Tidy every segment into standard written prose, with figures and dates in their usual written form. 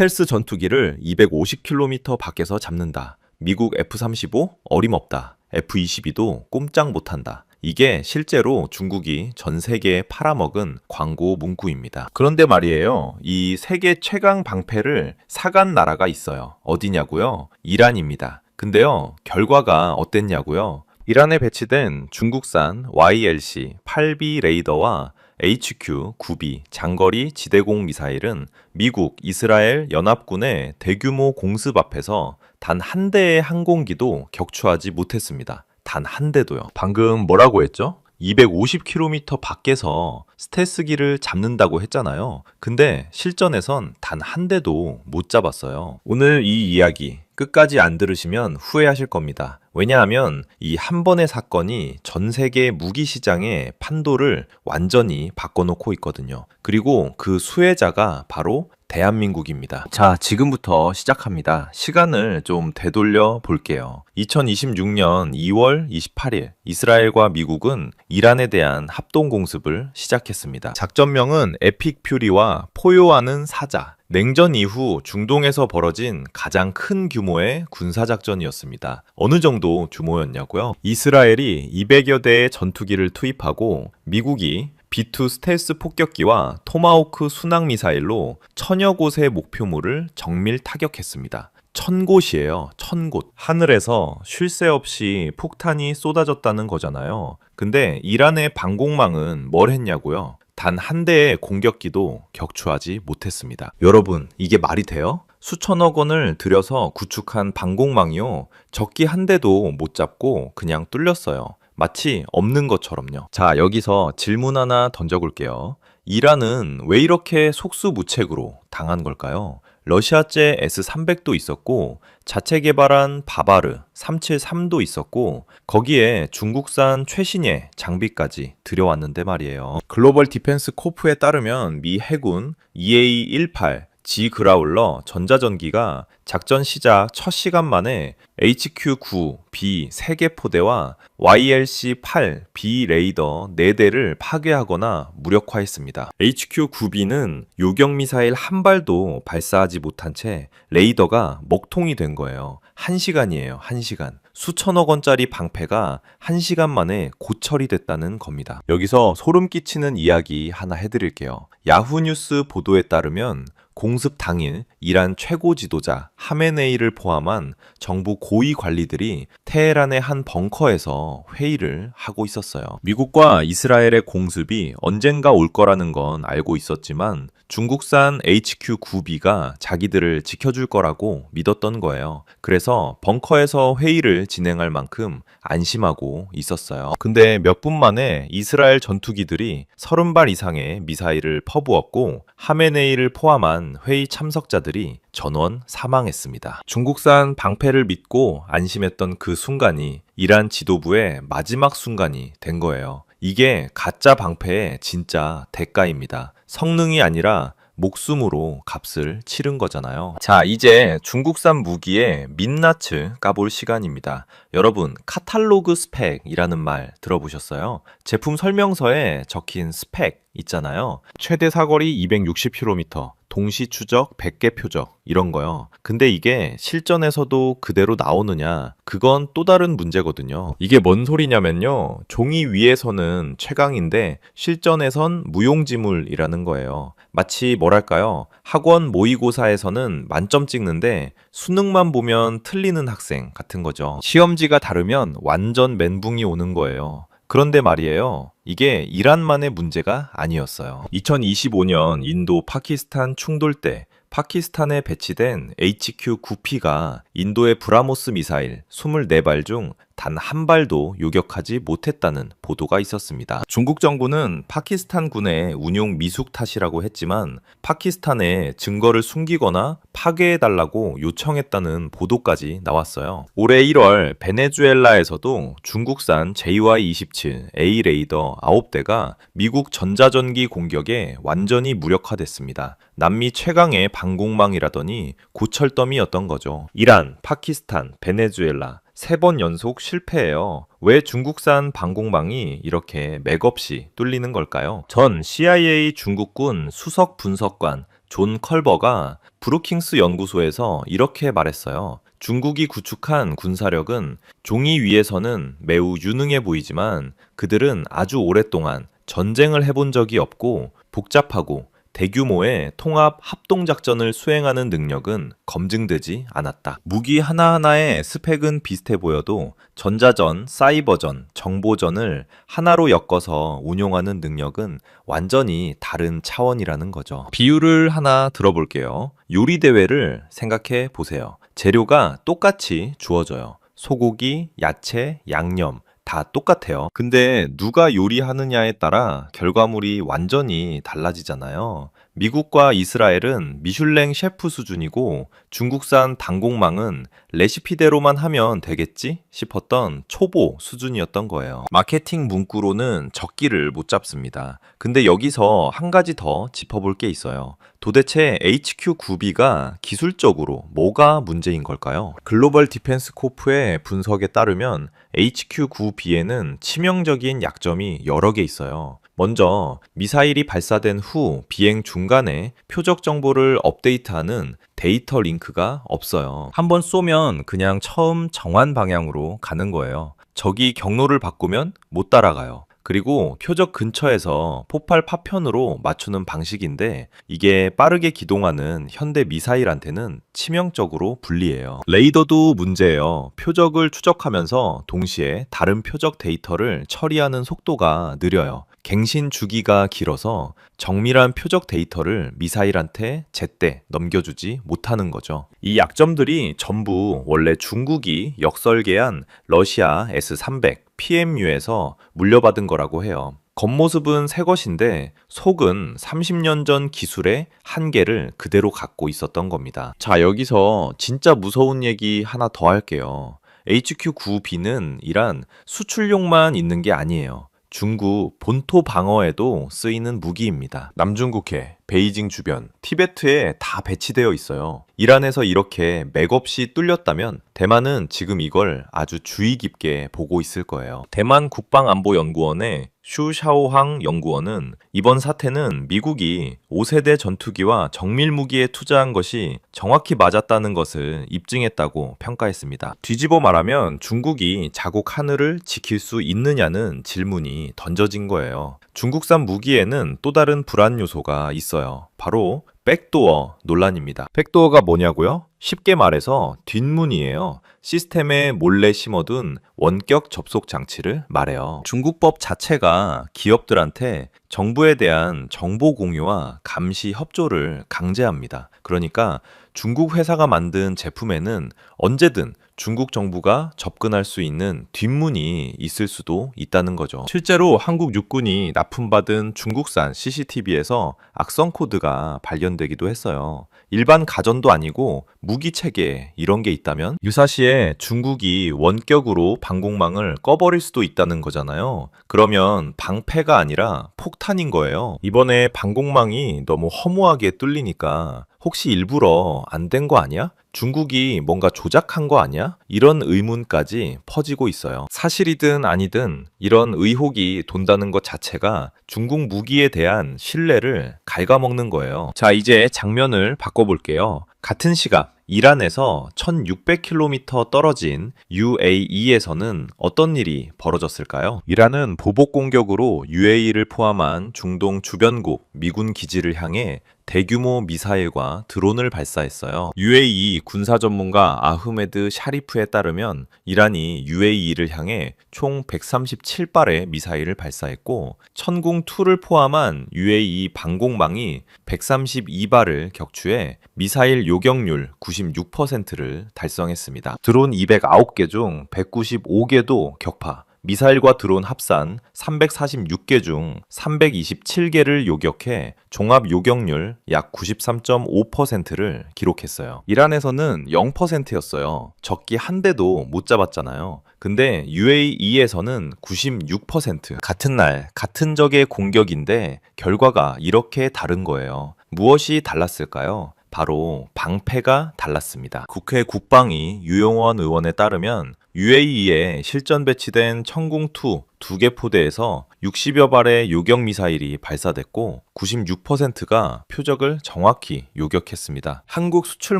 스텔스 전투기를 250km 밖에서 잡는다. 미국 F-35 어림없다. F-22도 꼼짝 못한다. 이게 실제로 중국이 전 세계에 팔아먹은 광고 문구입니다. 그런데 말이에요. 이 세계 최강 방패를 사간 나라가 있어요. 어디냐고요? 이란입니다. 근데요, 결과가 어땠냐고요? 이란에 배치된 중국산 YLC-8B 레이더와 HQ-9B 장거리 지대공 미사일은 미국, 이스라엘 연합군의 대규모 공습 앞에서 단 한 대의 항공기도 격추하지 못했습니다. 단 한 대도요. 방금 뭐라고 했죠? 250km 밖에서 스텔스기를 잡는다고 했잖아요. 근데 실전에선 단 한 대도 못 잡았어요. 오늘 이 이야기 끝까지 안 들으시면 후회하실 겁니다. 왜냐하면 이 한 번의 사건이 전 세계 무기 시장의 판도를 완전히 바꿔놓고 있거든요. 그리고 그 수혜자가 바로 대한민국입니다. 자, 지금부터 시작합니다. 시간을 좀 되돌려 볼게요. 2026년 2월 28일 이스라엘과 미국은 이란에 대한 합동공습을 시작했습니다. 작전명은 에픽 퓨리와 포효하는 사자. 냉전 이후 중동에서 벌어진 가장 큰 규모의 군사작전이었습니다. 어느 정도 규모였냐고요? 이스라엘이 200여 대의 전투기를 투입하고 미국이 B2 스텔스 폭격기와 토마호크 순항미사일로 천여 곳의 목표물을 정밀 타격했습니다. 1000곳이에요. 1000곳. 하늘에서 쉴 새 없이 폭탄이 쏟아졌다는 거잖아요. 근데 이란의 방공망은 뭘 했냐고요? 단 한 대의 공격기도 격추하지 못했습니다. 여러분, 이게 말이 돼요? 수천억 원을 들여서 구축한 방공망이요. 적기 한 대도 못 잡고 그냥 뚫렸어요. 마치 없는 것처럼요. 자, 여기서 질문 하나 던져볼게요. 이란은 왜 이렇게 속수무책으로 당한 걸까요? 러시아제 S-300도 있었고 자체 개발한 바바르 373도 있었고 거기에 중국산 최신의 장비까지 들여왔는데 말이에요. 글로벌 디펜스 코프에 따르면 미 해군 EA-18 G 그라울러 전자전기가 작전 시작 첫 시간 만에 HQ-9B 3개 포대와 YLC-8B 레이더 4대를 파괴하거나 무력화했습니다. HQ-9B는 요격미사일 한 발도 발사하지 못한 채 레이더가 먹통이 된 거예요. 1시간이에요. 1시간. 수천억 원짜리 방패가 1시간 만에 고철이 됐다는 겁니다. 여기서 소름 끼치는 이야기 하나 해드릴게요. 야후뉴스 보도에 따르면 공습 당일 이란 최고 지도자 하메네이를 포함한 정부 고위 관리들이 테헤란의 한 벙커에서 회의를 하고 있었어요. 미국과 이스라엘의 공습이 언젠가 올 거라는 건 알고 있었지만 중국산 HQ-9B가 자기들을 지켜줄 거라고 믿었던 거예요. 그래서 벙커에서 회의를 진행할 만큼 안심하고 있었어요. 근데 몇 분 만에 이스라엘 전투기들이 30발 이상의 미사일을 퍼부었고 하메네이를 포함한 회의 참석자들이 전원 사망했습니다. 중국산 방패를 믿고 안심했던 그 순간이 이란 지도부의 마지막 순간이 된 거예요. 이게 가짜 방패의 진짜 대가입니다. 성능이 아니라 목숨으로 값을 치른 거잖아요. 자, 이제 중국산 무기의 민낯을 까볼 시간입니다. 여러분, 카탈로그 스펙이라는 말 들어보셨어요? 제품 설명서에 적힌 스펙 있잖아요. 최대 사거리 260km, 동시 추적 100개 표적 이런 거요. 근데 이게 실전에서도 그대로 나오느냐? 그건 또 다른 문제거든요. 이게 뭔 소리냐면요. 종이 위에서는 최강인데 실전에선 무용지물이라는 거예요. 마치 뭐랄까요? 학원 모의고사에서는 만점 찍는데 수능만 보면 틀리는 학생 같은 거죠. 시험지가 다르면 완전 멘붕이 오는 거예요. 그런데 말이에요. 이게 이란만의 문제가 아니었어요. 2025년 인도 파키스탄 충돌 때 파키스탄에 배치된 HQ-9P가 인도의 브라모스 미사일 24발 중 단 한 발도 요격하지 못했다는 보도가 있었습니다. 중국 정부는 파키스탄 군의 운용 미숙 탓이라고 했지만 파키스탄에 증거를 숨기거나 파괴해달라고 요청했다는 보도까지 나왔어요. 올해 1월 베네수엘라에서도 중국산 JY-27A 레이더 9대가 미국 전자전기 공격에 완전히 무력화됐습니다. 남미 최강의 방공망이라더니 고철더미였던 거죠. 이란, 파키스탄, 베네수엘라 3번 연속 실패예요. 왜 중국산 방공망이 이렇게 맥없이 뚫리는 걸까요? 전 CIA 중국군 수석 분석관 존 컬버가 브루킹스 연구소에서 이렇게 말했어요. 중국이 구축한 군사력은 종이 위에서는 매우 유능해 보이지만 그들은 아주 오랫동안 전쟁을 해본 적이 없고 복잡하고 대규모의 통합 합동작전을 수행하는 능력은 검증되지 않았다. 무기 하나하나의 스펙은 비슷해 보여도 전자전, 사이버전, 정보전을 하나로 엮어서 운용하는 능력은 완전히 다른 차원이라는 거죠. 비유를 하나 들어볼게요. 요리 대회를 생각해 보세요. 재료가 똑같이 주어져요. 소고기, 야채, 양념, 다 똑같아요. 근데 누가 요리하느냐에 따라 결과물이 완전히 달라지잖아요. 미국과 이스라엘은 미슐랭 셰프 수준이고 중국산 당공망은 레시피대로만 하면 되겠지 싶었던 초보 수준이었던 거예요. 마케팅 문구로는 적기를 못 잡습니다. 근데 여기서 한 가지 더 짚어볼 게 있어요. 도대체 HQ-9B가 기술적으로 뭐가 문제인 걸까요? 글로벌 디펜스 코프의 분석에 따르면 HQ-9B에는 치명적인 약점이 여러 개 있어요. 먼저 미사일이 발사된 후 비행 중간에 표적 정보를 업데이트하는 데이터 링크가 없어요. 한번 쏘면 그냥 처음 정한 방향으로 가는 거예요. 적이 경로를 바꾸면 못 따라가요. 그리고 표적 근처에서 폭발 파편으로 맞추는 방식인데 이게 빠르게 기동하는 현대 미사일한테는 치명적으로 불리해요. 레이더도 문제예요. 표적을 추적하면서 동시에 다른 표적 데이터를 처리하는 속도가 느려요. 갱신 주기가 길어서 정밀한 표적 데이터를 미사일한테 제때 넘겨주지 못하는 거죠. 이 약점들이 전부 원래 중국이 역설계한 러시아 S-300 PMU에서 물려받은 거라고 해요. 겉모습은 새 것인데 속은 30년 전 기술의 한계를 그대로 갖고 있었던 겁니다. 자, 여기서 진짜 무서운 얘기 하나 더 할게요. HQ-9B는 이란 수출용만 있는 게 아니에요. 중국 본토 방어에도 쓰이는 무기입니다. 남중국해, 베이징 주변, 티베트에 다 배치되어 있어요. 이란에서 이렇게 맥없이 뚫렸다면 대만은 지금 이걸 아주 주의 깊게 보고 있을 거예요. 대만 국방안보연구원의 슈샤오항 연구원은 이번 사태는 미국이 5세대 전투기와 정밀무기에 투자한 것이 정확히 맞았다는 것을 입증했다고 평가했습니다. 뒤집어 말하면 중국이 자국 하늘을 지킬 수 있느냐는 질문이 던져진 거예요. 중국산 무기에는 또 다른 불안 요소가 있어요. 바로 백도어 논란입니다. 백도어가 뭐냐고요? 쉽게 말해서 뒷문이에요. 시스템에 몰래 심어둔 원격 접속 장치를 말해요. 중국법 자체가 기업들한테 정부에 대한 정보 공유와 감시 협조를 강제합니다. 그러니까 중국 회사가 만든 제품에는 언제든 중국 정부가 접근할 수 있는 뒷문이 있을 수도 있다는 거죠. 실제로 한국 육군이 납품받은 중국산 CCTV에서 악성 코드가 발견되기도 했어요. 일반 가전도 아니고 무기 체계 이런 게 있다면 유사시에 중국이 원격으로 방공망을 꺼버릴 수도 있다는 거잖아요. 그러면 방패가 아니라 폭탄인 거예요. 이번에 방공망이 너무 허무하게 뚫리니까 혹시 일부러 안 된 거 아니야? 중국이 뭔가 조작한 거 아니야? 이런 의문까지 퍼지고 있어요. 사실이든 아니든 이런 의혹이 돈다는 것 자체가 중국 무기에 대한 신뢰를 갉아먹는 거예요. 자, 이제 장면을 바꿔볼게요. 같은 시각 이란에서 1600km 떨어진 UAE에서는 어떤 일이 벌어졌을까요? 이란은 보복 공격으로 UAE를 포함한 중동 주변국 미군 기지를 향해 대규모 미사일과 드론을 발사했어요. UAE 군사 전문가 아흐메드 샤리프에 따르면 이란이 UAE를 향해 총 137발의 미사일을 발사했고 천궁2를 포함한 UAE 방공망이 132발을 격추해 미사일 요격률 96%를 달성했습니다. 드론 209개 중 195개도 격파, 미사일과 드론 합산 346개 중 327개를 요격해 종합 요격률 약 93.5%를 기록했어요. 이란에서는 0%였어요. 적기 한 대도 못 잡았잖아요. 근데 UAE에서는 96%. 같은 날, 같은 적의 공격인데 결과가 이렇게 다른 거예요. 무엇이 달랐을까요? 바로 방패가 달랐습니다. 국회 국방위 유용원 의원에 따르면 UAE에 실전 배치된 천궁2 두 개 포대에서 60여 발의 요격 미사일이 발사됐고 96%가 표적을 정확히 요격했습니다. 한국 수출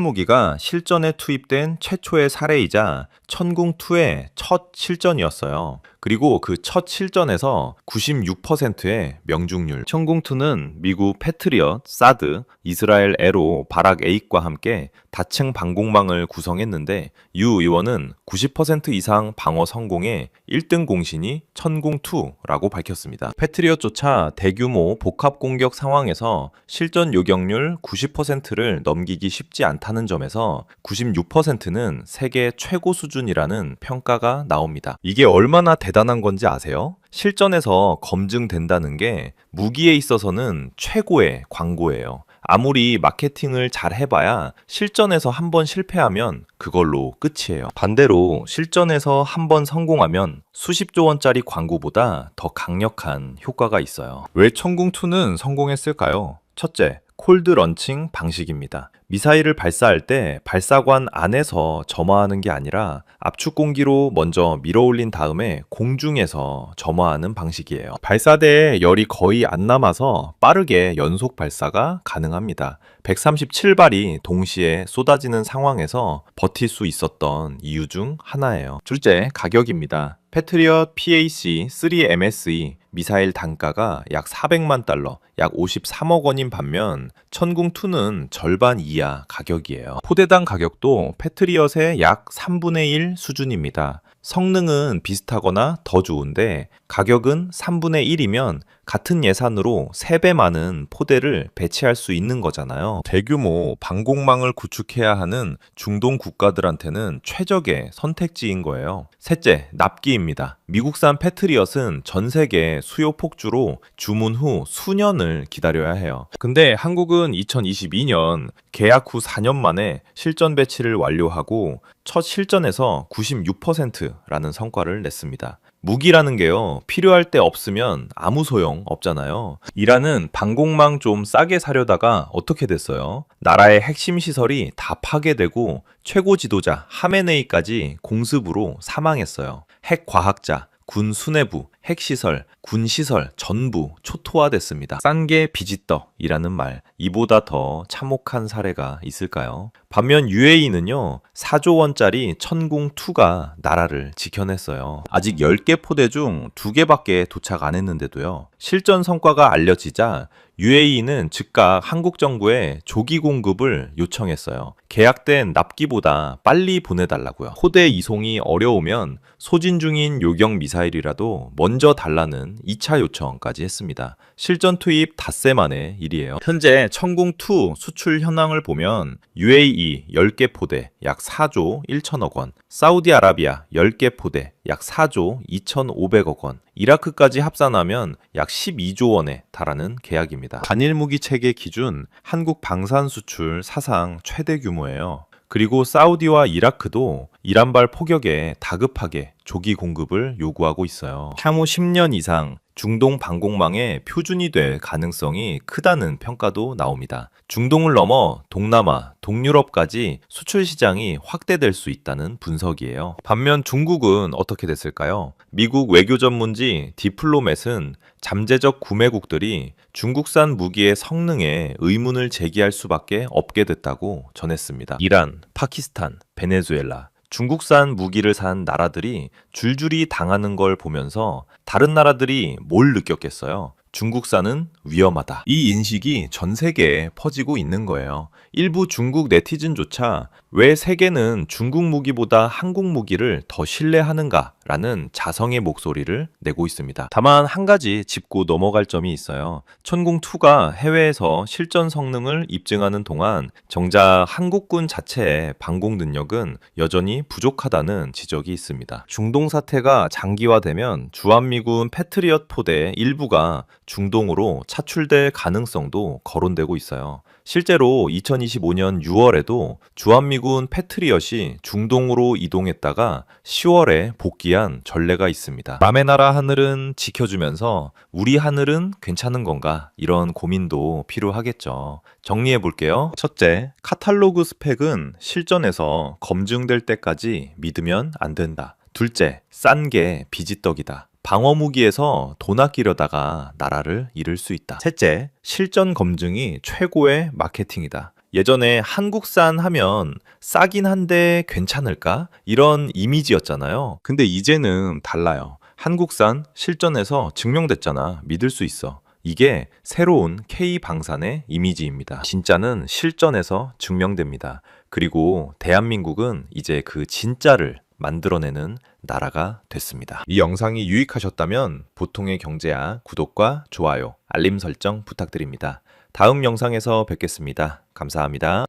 무기가 실전에 투입된 최초의 사례이자 천궁2의 첫 실전이었어요. 그리고 그 첫 실전에서 96%의 명중률. 천궁2는 미국 패트리엇, 사드, 이스라엘 에로 바락 8과 함께 다층 방공망을 구성했는데 유 의원은 90% 이상 방어 성공에 1등 공신이 천궁2라고 밝혔습니다. 패트리엇조차 대규모 복합 공격 상황에서 실전 요격률 90%를 넘기기 쉽지 않다는 점에서 96%는 세계 최고 수준이라는 평가가 나옵니다. 이게 얼마나 대단한 건지 아세요? 실전에서 검증된다는 게 무기에 있어서는 최고의 광고예요. 아무리 마케팅을 잘 해봐야 실전에서 한번 실패하면 그걸로 끝이에요. 반대로 실전에서 한번 성공하면 수십조 원짜리 광고보다 더 강력한 효과가 있어요. 왜 천궁2는 성공했을까요? 첫째, 콜드 런칭 방식입니다. 미사일을 발사할 때 발사관 안에서 점화하는 게 아니라 압축 공기로 먼저 밀어올린 다음에 공중에서 점화하는 방식이에요. 발사대에 열이 거의 안 남아서 빠르게 연속 발사가 가능합니다. 137발이 동시에 쏟아지는 상황에서 버틸 수 있었던 이유 중 하나예요. 둘째, 가격입니다. 패트리엇 PAC-3MSE 미사일 단가가 약 400만 달러, 약 53억 원인 반면 천궁2는 절반 이하 가격이에요. 포대당 가격도 패트리엇의 약 3분의 1 수준입니다. 성능은 비슷하거나 더 좋은데 가격은 3분의 1이면 같은 예산으로 3배 많은 포대를 배치할 수 있는 거잖아요. 대규모 방공망을 구축해야 하는 중동 국가들한테는 최적의 선택지인 거예요. 셋째, 납기입니다. 미국산 패트리엇은 전 세계 수요 폭주로 주문 후 수년을 기다려야 해요. 근데 한국은 2022년 계약 후 4년 만에 실전 배치를 완료하고 첫 실전에서 96%라는 성과를 냈습니다. 무기라는 게요, 필요할 때 없으면 아무 소용 없잖아요. 이란은 방공망 좀 싸게 사려다가 어떻게 됐어요? 나라의 핵심 시설이 다 파괴되고 최고 지도자 하메네이까지 공습으로 사망했어요. 핵 과학자, 군 수뇌부, 핵시설, 군시설 전부 초토화됐습니다. 싼 게 비지떡이라는 말, 이보다 더 참혹한 사례가 있을까요? 반면 UAE는요, 4조 원짜리 천궁2가 나라를 지켜냈어요. 아직 10개 포대 중 2개밖에 도착 안 했는데도요. 실전 성과가 알려지자 UAE는 즉각 한국 정부에 조기 공급을 요청했어요. 계약된 납기보다 빨리 보내달라고요. 포대 이송이 어려우면 소진 중인 요격 미사일이라도 먼저 달라는 2차 요청까지 했습니다. 실전 투입 닷새 만의 일이에요. 현재 천궁2 수출 현황을 보면 UAE 10개 포대 약 4조 1천억 원, 사우디아라비아 10개 포대 약 4조 2,500억 원, 이라크까지 합산하면 약 12조 원에 달하는 계약입니다. 단일 무기 체계 기준 한국 방산 수출 사상 최대 규모예요. 그리고 사우디와 이라크도 이란발 포격에 다급하게 조기 공급을 요구하고 있어요. 향후 10년 이상 중동 방공망의 표준이 될 가능성이 크다는 평가도 나옵니다. 중동을 넘어 동남아, 동유럽까지 수출 시장이 확대될 수 있다는 분석이에요. 반면 중국은 어떻게 됐을까요? 미국 외교 전문지 디플로맷은 잠재적 구매국들이 중국산 무기의 성능에 의문을 제기할 수밖에 없게 됐다고 전했습니다. 이란, 파키스탄, 베네수엘라, 중국산 무기를 산 나라들이 줄줄이 당하는 걸 보면서 다른 나라들이 뭘 느꼈겠어요? 중국산은 위험하다. 이 인식이 전 세계에 퍼지고 있는 거예요. 일부 중국 네티즌조차 왜 세계는 중국 무기보다 한국 무기를 더 신뢰하는가? 라는 자성의 목소리를 내고 있습니다. 다만 한 가지 짚고 넘어갈 점이 있어요. 천궁2가 해외에서 실전 성능을 입증하는 동안 정작 한국군 자체의 방공 능력은 여전히 부족하다는 지적이 있습니다. 중동 사태가 장기화되면 주한미군 패트리엇 포대 일부가 중동으로 차출될 가능성도 거론되고 있어요. 실제로 2025년 6월에도 주한미군 패트리엇이 중동으로 이동했다가 10월에 복귀한 전례가 있습니다. 남의 나라 하늘은 지켜주면서 우리 하늘은 괜찮은 건가? 이런 고민도 필요하겠죠. 정리해 볼게요. 첫째, 카탈로그 스펙은 실전에서 검증될 때까지 믿으면 안 된다. 둘째, 싼 게 비지떡이다. 방어무기에서 돈 아끼려다가 나라를 잃을 수 있다. 셋째, 실전 검증이 최고의 마케팅이다. 예전에 한국산 하면 싸긴 한데 괜찮을까? 이런 이미지였잖아요. 근데 이제는 달라요. 한국산 실전에서 증명됐잖아. 믿을 수 있어. 이게 새로운 K방산의 이미지입니다. 진짜는 실전에서 증명됩니다. 그리고 대한민국은 이제 그 진짜를 만들어내는 나라가 됐습니다. 이 영상이 유익하셨다면 보통의 경제학 구독과 좋아요, 알림 설정 부탁드립니다. 다음 영상에서 뵙겠습니다. 감사합니다.